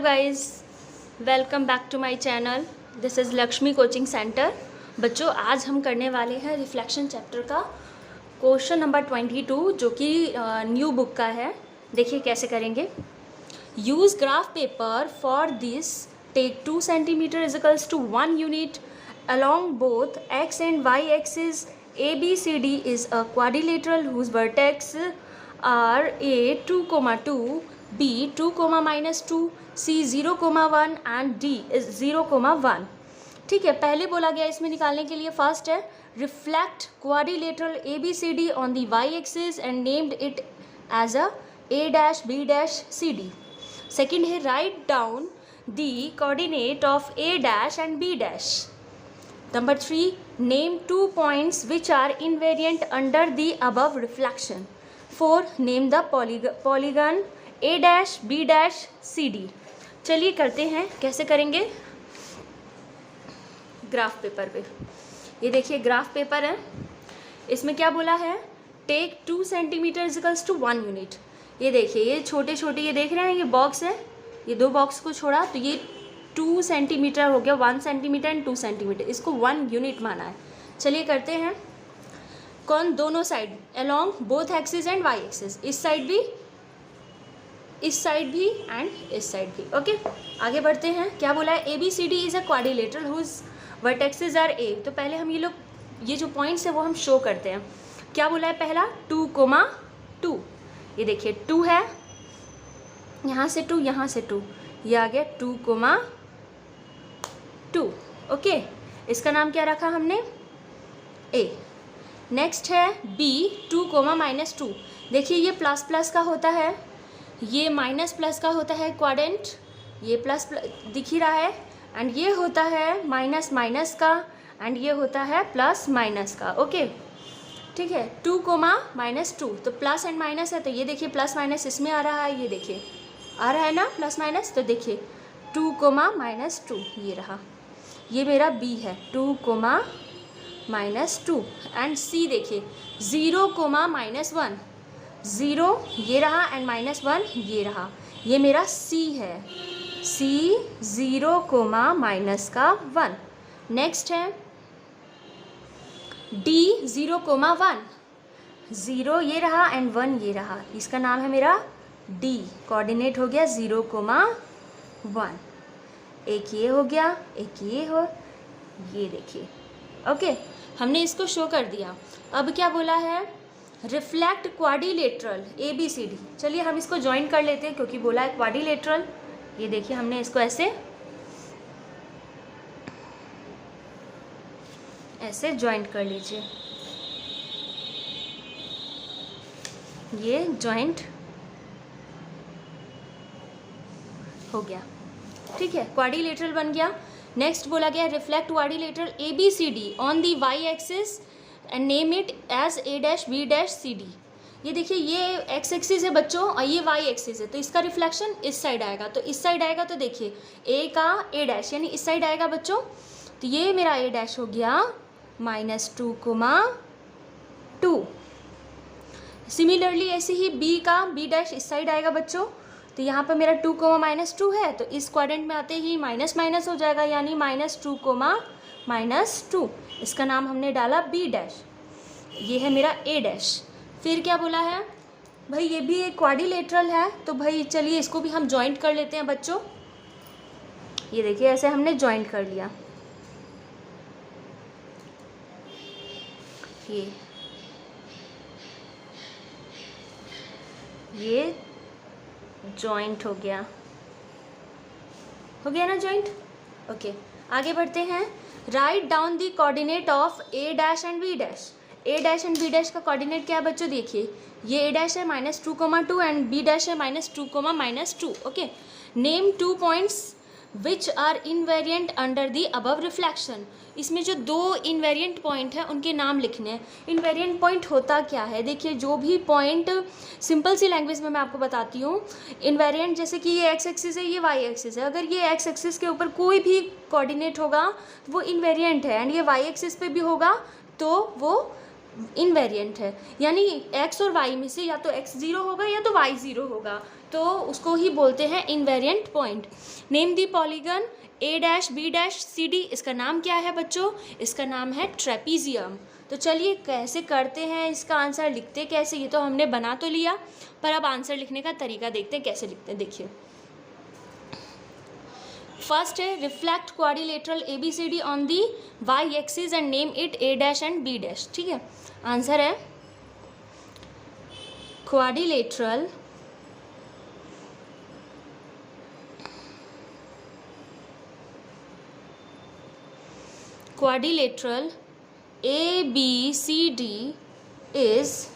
Guys, welcome back to my channel. This is Lakshmi coaching centre. बच्चों, आज हम करने वाले हैं रिफ्लेक्शन चैप्टर का क्वेश्चन नंबर 22, जो कि न्यू बुक का है। देखिए कैसे करेंगे। Use graph paper for this. Take 2 centimetre is equals to 1 unit along both x and y axis. ABCD is a quadrilateral whose vertex are A 2, 2, B 2, -2, C 0, 1 and D is 0, 1. ठीक है, पहले बोला गया इसमें निकालने के लिए फर्स्ट है reflect quadrilateral ABCD on the y axis and named it as A dash B dash CD. Second है write down the coordinate of A dash and B dash. Number 3, name 2 points which are invariant under the above reflection. 4, name the polygon A dash B dash C D. चलिए करते हैं, कैसे करेंगे। Graph paper पे ये देखिए graph paper है। इसमें क्या बोला है, take 2 centimetre equals to 1 unit. ये देखिए ये छोटे छोटे ये देख रहे हैं, ये बॉक्स है, ये दो बॉक्स को छोड़ा तो ये 2 सेंटीमीटर हो गया, 1 सेंटीमीटर एंड 2 सेंटीमीटर, इसको 1 यूनिट माना है। चलिए करते हैं। कौन, दोनों side along both axis and y axis, इस साइड भी एंड इस साइड भी। ओके, आगे बढ़ते हैं। क्या बोला है, ABCD is a quadrilateral whose vertexes are A। तो पहले हम ये जो पॉइंट्स है वो हम शो करते हैं। क्या बोला है, पहला 2, 2। ये देखिए 2 है, यहाँ से 2, यहाँ से 2, ये आ गया 2, 2। ओके, इसका नाम क्या रखा हमने, A। नेक्स्ट है B 2, -2। देखिए ये प्लस प्लस का होता है, ये माइनस प्लस का होता है क्वाड्रेंट, ये प्लस दिख ही रहा है, एंड ये होता है माइनस माइनस का, एंड ये होता है प्लस माइनस का। ओके ठीक है, 2, -2, तो प्लस एंड माइनस है, तो ये देखिए प्लस माइनस इसमें आ रहा है, ये देखिए आ रहा है ना प्लस माइनस, तो देखिए 2, -2 ये रहा, ये मेरा B है 2, -2 एंड C देखिए 0, -1, 0 ये रहा एंड -1 ये रहा, ये मेरा C है, C 0, -1। नेक्स्ट है D 0, 1, 0 ये रहा एंड 1 ये रहा, इसका नाम है मेरा D। कोऑर्डिनेट हो गया 0, 1। एक ये हो गया, एक ये हो, ये देखिए। ओके, हमने इसको शो कर दिया। अब क्या बोला है, रिफ्लेक्ट क्वाड्रिलेटरल ABCD। चलिए हम इसको ज्वाइन कर लेते हैं, क्योंकि बोला है क्वाड्रिलेटरल। ये देखिए हमने इसको ऐसे ज्वाइंट कर लीजिए, ये ज्वाइंट हो गया। ठीक है, क्वाड्रिलेटरल बन गया। नेक्स्ट बोला गया reflect quadrilateral ABCD on the y axis and name it as A dash B dash C D। ये देखिए ये x एक्सिस है बच्चों और ये y एक्सिस है, तो इसका रिफ्लेक्शन इस साइड आएगा, तो इस साइड आएगा, तो देखिए A का A डैश यानी इस साइड आएगा बच्चों, तो ये मेरा A डैश हो गया -2, 2। सिमिलरली ऐसे ही B का B डैश इस साइड आएगा बच्चों, तो यहाँ पर मेरा 2, -2 है, तो इस क्वाड्रेंट में आते ही माइनस माइनस हो जाएगा, यानी -2, -2। इसका नाम हमने डाला B डैश, ये है मेरा A डैश। फिर क्या बोला है भाई, ये भी एक क्वाड्रिलेटरल है, तो भाई चलिए इसको भी हम जॉइंट कर लेते हैं बच्चों। ये देखिए ऐसे हमने जॉइंट कर लिया, ये जॉइंट हो गया ना जॉइंट। ओके, आगे बढ़ते हैं। Right down the coordinate of A dash and B dash. A dash and B dash का कोऑर्डिनेट क्या है बच्चों, देखिए ये A डैश है -2, 2 एंड B डैश है -2, -2। Okay, name 2 points which are invariant under the above reflection. इसमें जो 2 इनवेरियंट पॉइंट है उनके नाम लिखने हैं। इनवेरियंट पॉइंट होता क्या है, देखिए जो भी पॉइंट, सिंपल सी लैंग्वेज में मैं आपको बताती हूँ। इनवेरियंट जैसे कि ये x एक्सिस है, ये y एक्सिस है, अगर ये x एक्सिस के ऊपर कोई भी कोऑर्डिनेट होगा वो इनवेरियंट है, एंड ये y एक्सिस पे भी होगा तो वो इनवेरियंट है, यानी x और y में से या तो x 0 होगा या तो y 0 होगा। तो उसको ही बोलते हैं invariant point. Name the polygon A dash B dash C D, इसका नाम क्या है बच्चों? इसका नाम है ट्रेपीजियम। तो चलिए कैसे करते हैं इसका आंसर, लिखते कैसे, ये तो हमने बना तो लिया, पर अब आंसर लिखने का तरीका देखते हैं कैसे लिखते हैं। देखिए फर्स्ट है reflect quadrilateral A B C D on the Y axis and name it A dash and B dash. ठीक है, आंसर है quadrilateral A B C D is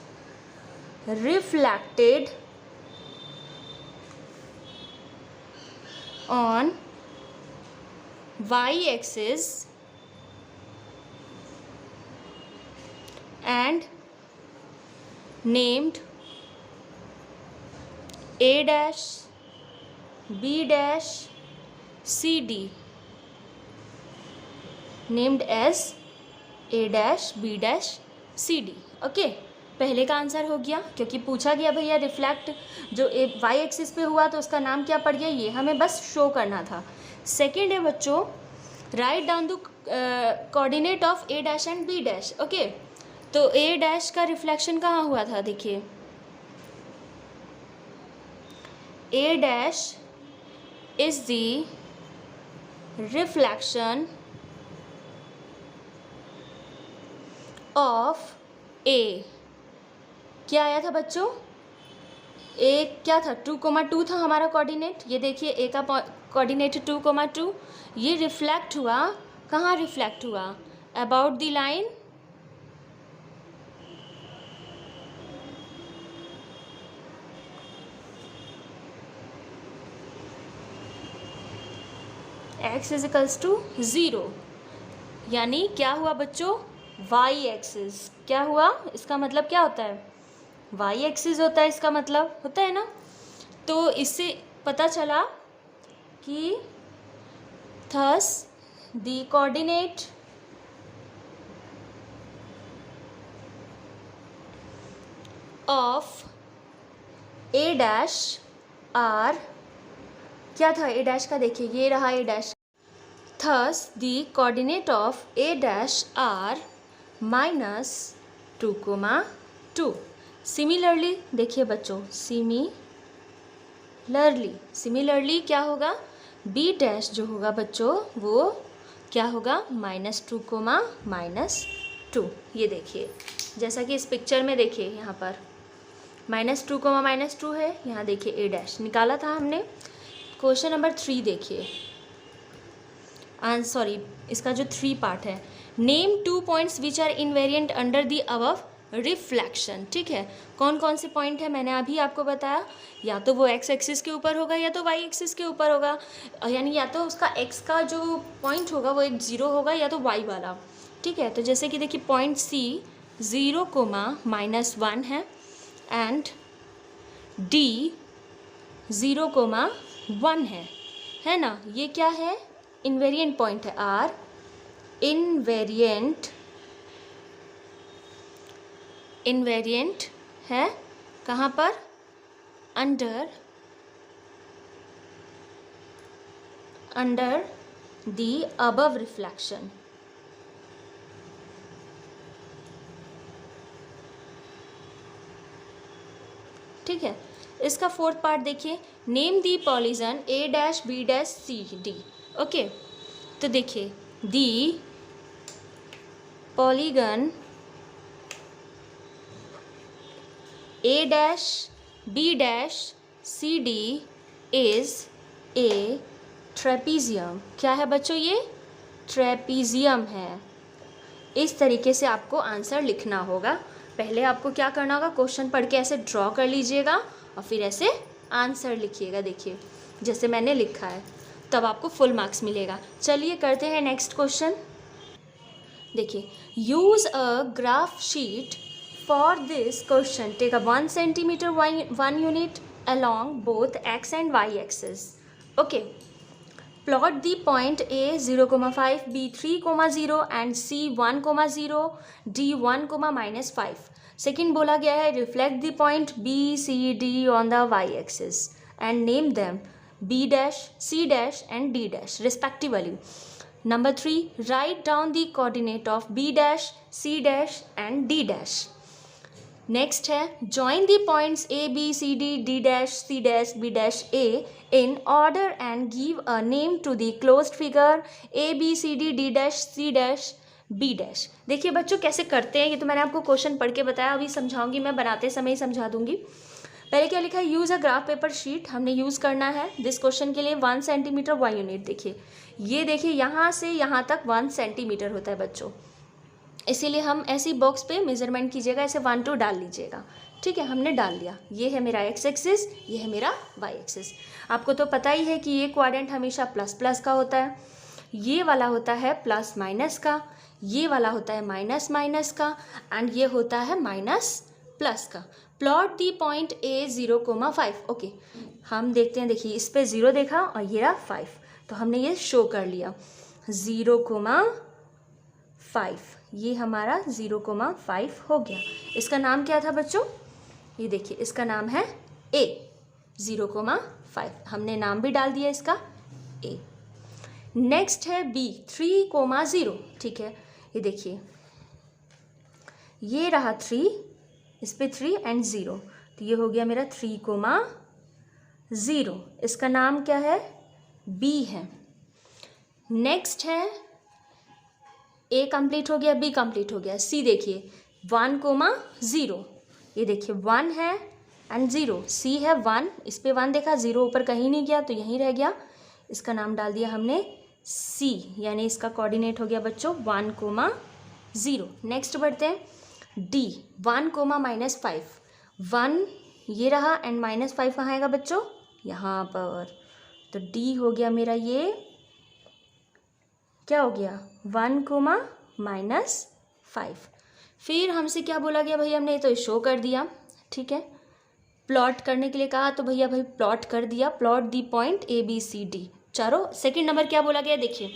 reflected on y axis and named A dash B dash C D, named as A dash B dash C D। Okay, पहले का answer हो गया क्योंकि पूछा गया भैया रिफ्लेक्ट जो वाई एक्सिस पे हुआ तो उसका नाम क्या पड़ गया, ये हमें बस शो करना था। सेकेंड है बच्चों write down the coordinate of A dash and B dash. Okay, तो ए डैश का रिफ्लेक्शन कहाँ हुआ था, देखिए A dash is the reflection of A. क्या आया था बच्चों, ए क्या था 2,2 था हमारा कोऑर्डिनेट, ये देखिए ए का कोऑर्डिनेट 2,2, ये रिफ्लेक्ट हुआ, कहाँ रिफ्लेक्ट हुआ, about the line x is equals to 0, यानी क्या हुआ बच्चों, वाई एक्सिस। क्या हुआ, इसका मतलब क्या होता है, वाई एक्सिस होता है, इसका मतलब होता है ना। तो इससे पता चला कि thus the coordinate of A dash are, क्या था ए डैश का, देखिए ये रहा A dash, thus the coordinate of A dash are -2,2। Similarly देखिए बच्चों, सिमिलरली क्या होगा, बी डैश जो होगा बच्चों वो क्या होगा, -2,-2। ये देखिए जैसा कि इस पिक्चर में देखिए यहाँ पर -2,-2 है, यहाँ देखिए ए डैश निकाला था हमने। क्वेश्चन नंबर 3 देखिए, सॉरी इसका जो 3 पार्ट है, name 2 points which are invariant under the above reflection. ठीक है, कौन कौन से पॉइंट है मैंने अभी आपको बताया, या तो वो एक्स एक्सिस के ऊपर होगा या तो वाई एक्सिस के ऊपर होगा, यानी या तो उसका एक्स का जो पॉइंट होगा वो एक 0 होगा या तो वाई वाला। ठीक है, तो जैसे कि देखिए पॉइंट सी 0,-1 है एंड डी 0,1 है ना, ये क्या है, इनवेरिएंट पॉइंट है, आर इनवेरिएंट है कहाँ पर, अंडर द अबव रिफ्लेक्शन। ठीक है, इसका 4th पार्ट देखिए, name the polygon A dash B dash C D. Okay, तो देखिए the polygon A dash B dash C D is a trapezium. क्या है बच्चों, ये ट्रेपीजियम है। इस तरीके से आपको आंसर लिखना होगा। पहले आपको क्या करना होगा, क्वेश्चन पढ़ के ऐसे ड्रॉ कर लीजिएगा और फिर ऐसे आंसर लिखिएगा, देखिए जैसे मैंने लिखा है, तब आपको फुल मार्क्स मिलेगा। चलिए करते हैं नेक्स्ट क्वेश्चन। देखिए, use a graph sheet for this question, take a 1 cm 1 unit along both x and y axis. Okay, plot the point A 0,5, B 3,0 and C 1,0, D 1,-5। Second बोला गया है reflect the point B C D on the y axis। and name them B dash, C dash and D dash respectively. Number 3, write down the coordinate of B dash, C dash and D dash. Next है join the points A, B, C, D, D dash, C dash, B dash, A in order and give a name to the closed figure A, B, C, D, D dash, C dash, B dash. देखिए बच्चों कैसे करते हैं, ये तो मैंने आपको question पढ़ के बताया, अभी समझाऊंगी मैं, बनाते समय ही समझा दूंगी. पहले क्या लिखा है, use a graph paper sheet हमने यूज़ करना है दिस क्वेश्चन के लिए. 1 सेंटीमीटर y यूनिट. देखिए ये देखिए यहाँ से यहाँ तक 1 सेंटीमीटर होता है बच्चों, इसीलिए हम ऐसी बॉक्स पे मेजरमेंट कीजिएगा, ऐसे 1 2 डाल लीजिएगा. ठीक है, हमने डाल दिया. ये है मेरा x एक्सिस, ये है मेरा y एक्सिस. आपको तो पता ही है कि ये क्वाड्रेंट हमेशा प्लस प्लस का होता है, ये वाला होता है प्लस माइनस का, ये वाला होता है माइनस माइनस का एंड ये होता है माइनस प्लस का. Plot the point A 0,5. Okay, हम देखते हैं. देखिए इस पे 0 देखा और ये रहा 5, तो हमने ये शो कर लिया 0,5. ये हमारा 0,5 हो गया. इसका नाम क्या था बच्चों, ये देखिए इसका नाम है A. 0,5 हमने नाम भी डाल दिया इसका A. नेक्स्ट है B 3,0. ठीक है, ये देखिए ये रहा 3, इस पे 3 एंड 0, तो ये हो गया मेरा 3,0. इसका नाम क्या है, B है. नेक्स्ट है A कंप्लीट हो गया, B कंप्लीट हो गया. C देखिए 1,0. ये देखिए 1 है एंड 0. C है 1, इस पे 1 देखा, 0 ऊपर कहीं नहीं गया तो यहीं रह गया. इसका नाम डाल दिया हमने C, यानी इसका कोऑर्डिनेट हो गया बच्चों 1,0. नेक्स्ट बढ़ते हैं D 1,-5. 1 ये रहा एंड -5 कहाँ आएगा बच्चों, यहाँ पर. तो D हो गया मेरा, ये क्या हो गया 1,-5. फिर हमसे क्या बोला गया भैया, हमने तो शो कर दिया. ठीक है, प्लॉट करने के लिए कहा तो भैया भाई प्लॉट कर दिया. Plot the point A, B, C, D चारों. सेकंड नंबर क्या बोला गया, देखिए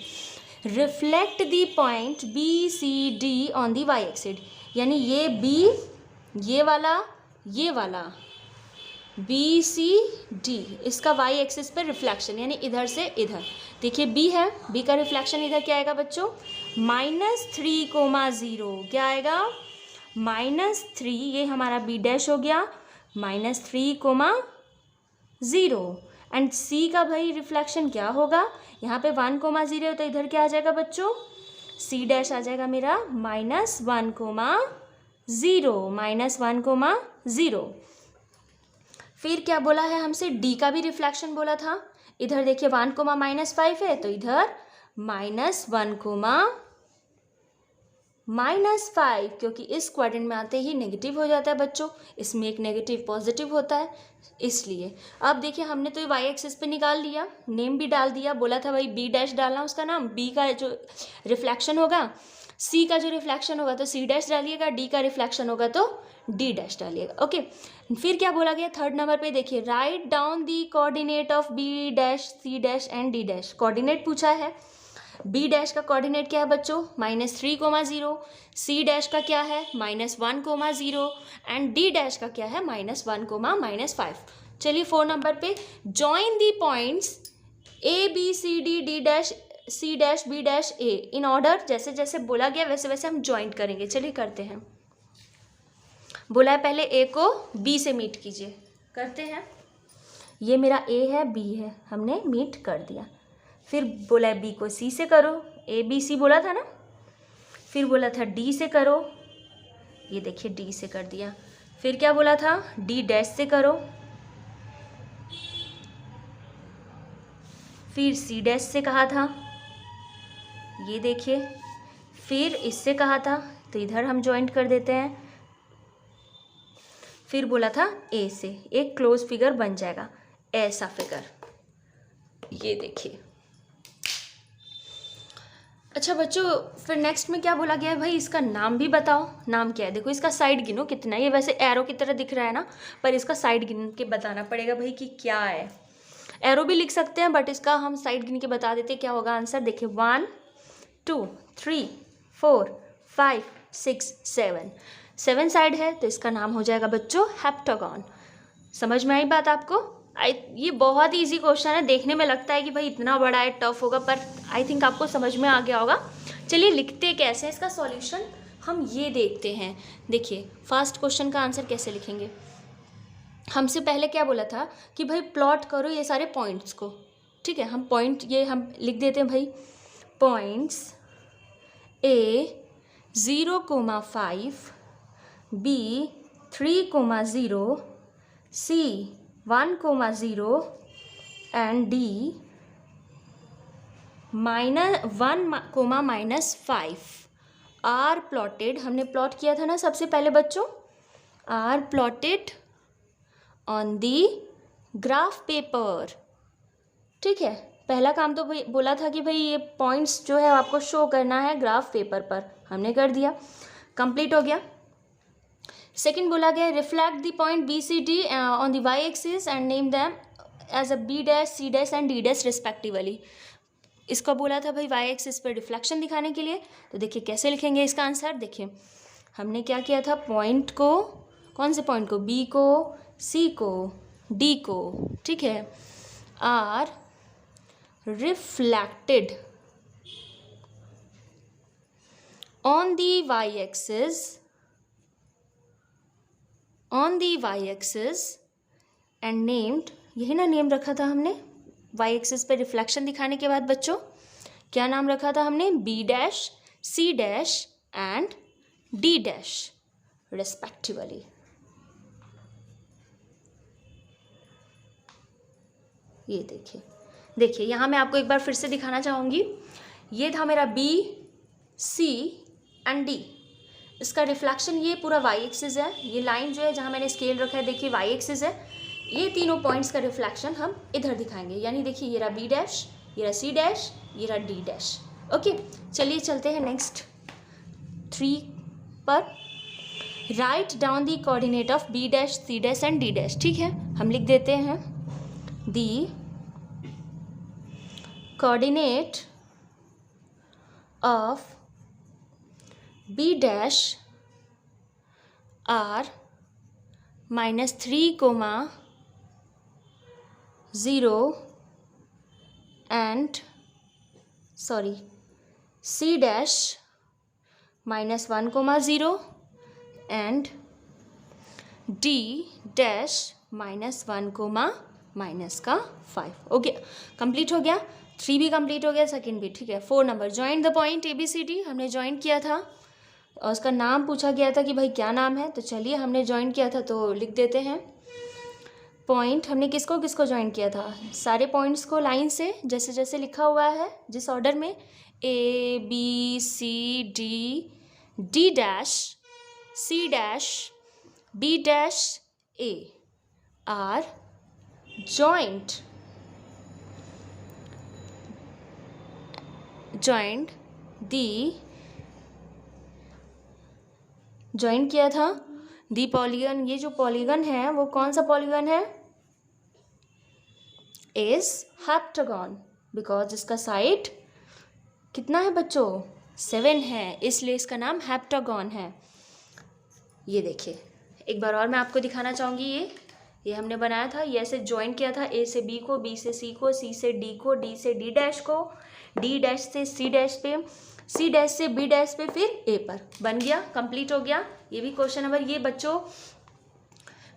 reflect the point B, C, D on the Y axis. यानी ये B, ये वाला B, C, D इसका वाई एक्सिस पे रिफ्लेक्शन, यानी इधर से इधर. देखिए B है, B का रिफ्लेक्शन इधर क्या आएगा बच्चों, -3,0. क्या आएगा, -3. ये हमारा B डैश हो गया, -3,0. एंड C का भाई रिफ्लेक्शन क्या होगा, यहाँ पे 1,0 तो इधर क्या आ जाएगा बच्चों, C डैश आ जाएगा मेरा -1,0. फिर क्या बोला है हमसे, D का भी रिफ्लेक्शन बोला था. इधर देखिए 1,-5 है तो इधर -1,-5, क्योंकि इस क्वाड्रेंट में आते ही नेगेटिव हो जाता है बच्चों, इसमें एक नेगेटिव पॉजिटिव होता है इसलिए. अब देखिए हमने तो ये वाई एक्सिस पे निकाल लिया, नेम भी डाल दिया. बोला था भाई B डैश डालना उसका नाम, B का जो रिफ्लेक्शन होगा, C का जो रिफ्लेक्शन होगा तो C डैश डालिएगा, D का रिफ्लेक्शन होगा तो D डैश डालिएगा. ओके, फिर क्या बोला गया थर्ड नंबर पे, देखिए right down the coordinate of B dash, C dash and D dash. Coordinate पूछा है. B डैश का कोऑर्डिनेट क्या है बच्चों, -3,0. C डैश का क्या है, -1,0 एंड D डैश का क्या है, -1,-5. चलिए 4 नंबर पे, join the points A, B, C, D, D dash, C dash, B dash, A in order. जैसे जैसे बोला गया वैसे वैसे हम ज्वाइंट करेंगे. चलिए करते हैं. बोला है पहले A को B से मीट कीजिए, करते हैं. ये मेरा A है, B है, हमने मीट कर दिया. फिर बोला है B को C से करो, A B C बोला था ना. फिर बोला था D से करो, ये देखिए D से कर दिया. फिर क्या बोला था, D डैश से करो. फिर C डैश से कहा था, ये देखिए. फिर इससे कहा था तो इधर हम ज्वाइंट कर देते हैं. फिर बोला था A से, एक क्लोज फिगर बन जाएगा, ऐसा फिगर. ये देखिए. अच्छा बच्चों, फिर नेक्स्ट में क्या बोला गया है भाई, इसका नाम भी बताओ. नाम क्या है, देखो इसका साइड गिनो कितना है. ये वैसे एरो की तरह दिख रहा है ना, पर इसका साइड गिन के बताना पड़ेगा भाई कि क्या है. एरो भी लिख सकते हैं बट इसका हम साइड गिन के बता देते क्या होगा आंसर. देखिए 1 2 3 4 5 6 7 साइड है तो इसका नाम हो जाएगा बच्चों हेप्टागन. समझ में आई बात आपको. ये बहुत ही ईजी क्वेश्चन है, देखने में लगता है कि भाई इतना बड़ा है, टफ होगा, पर आई थिंक आपको समझ में आ गया होगा। चलिए लिखते कैसे इसका सॉल्यूशन हम ये देखते हैं। देखिए फर्स्ट क्वेश्चन का आंसर कैसे लिखेंगे। हमसे पहले क्या बोला था कि भाई प्लॉट करो ये सारे पॉइंट्स को, ठीक है। हम पॉइंट ये हम लिख देते हैं भाई, points A 0,5, B 3,0, C 1,0 and D -1,-5 are plotted. हमने प्लॉट किया था ना सबसे पहले बच्चों, are plotted on the graph paper, ठीक है। पहला काम तो बोला था कि भाई ये पॉइंट्स जो है आपको शो करना है ग्राफ पेपर पर, हमने कर दिया, कंप्लीट हो गया। सेकंड बोला गया reflect the point B C D on the y axis and name them as a B dash, C dash and D dash respectively. इसको बोला था भाई वाई एक्सिस पर रिफ्लेक्शन दिखाने के लिए। तो देखिए कैसे लिखेंगे इसका आंसर। देखिए हमने क्या किया था, पॉइंट को, कौन से पॉइंट को, बी को, सी को, डी को, ठीक है, are reflected on the Y axis and named, यही ना नेम रखा था हमने वाई एक्सिस पे रिफ्लेक्शन दिखाने के बाद बच्चों, क्या नाम रखा था हमने, B dash, C dash and D dash respectively. ये देखिए यहाँ मैं आपको एक बार फिर से दिखाना चाहूँगी। ये था मेरा बी, सी एंड डी, इसका रिफ्लेक्शन ये पूरा वाई एक्सिस है। ये लाइन जो है जहाँ मैंने स्केल रखा है देखिए वाई एक्सिस है। ये तीनों पॉइंट्स का रिफ्लेक्शन हम इधर दिखाएंगे, यानी देखिए ये रहा बी डैश, ये रहा सी डैश, ये रहा डी डैश। ओके चलिए चलते हैं नेक्स्ट 3 पर। Write down the coordinate of B dash, C dash and D dash, ठीक है। हम लिख देते हैं the coordinate of B dash are -3,0 and C dash -1,0 and D dash -1,-5। Okay complete हो गया, 3 भी कंप्लीट हो गया, सेकंड भी, ठीक है। 4 number join the point ABCD, हमने ज्वाइन किया था और उसका नाम पूछा गया था कि भाई क्या नाम है। तो चलिए हमने ज्वाइन किया था तो लिख देते हैं पॉइंट। हमने किसको किसको ज्वाइन किया था, सारे पॉइंट्स को लाइन से जैसे जैसे लिखा हुआ है जिस ऑर्डर में, A B C D, D dash, C dash, B dash, A are joined join किया था दी पॉलीगन। ये जो पॉलीगन है वो कौन सा पॉलीगन है, इज हेप्टागन, बिकॉज इसका साइड कितना है बच्चों, 7 है, इसलिए इसका नाम हेप्टागन है। ये देखिए एक बार और मैं आपको दिखाना चाहूँगी। ये हमने बनाया था, ये ऐसे ज्वाइन किया था, ए से बी को, बी से सी को, सी से डी को, डी से डी डैश को, डी डैश से सी डैश पे, सी डैश से बी डैश पे, फिर ए पर। बन गया, कंप्लीट हो गया। ये भी क्वेश्चन नंबर, ये बच्चों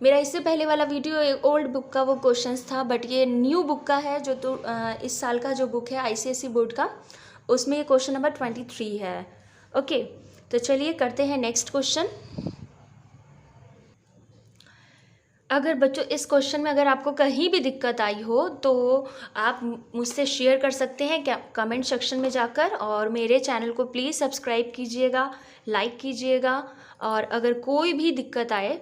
मेरा इससे पहले वाला वीडियो एक ओल्ड बुक का वो क्वेश्चंस था, बट ये न्यू बुक का है जो तो इस साल का जो बुक है ICSE बोर्ड का, उसमें ये क्वेश्चन नंबर 23 है। ओके तो चलिए करते हैं नेक्स्ट क्वेश्चन। अगर बच्चों इस क्वेश्चन में अगर आपको कहीं भी दिक्कत आई हो तो आप मुझसे शेयर कर सकते हैं क्या कमेंट सेक्शन में जाकर, और मेरे चैनल को प्लीज़ सब्सक्राइब कीजिएगा, लाइक कीजिएगा, और अगर कोई भी दिक्कत आए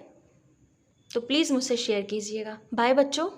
तो प्लीज़ मुझसे शेयर कीजिएगा। बाय बच्चों।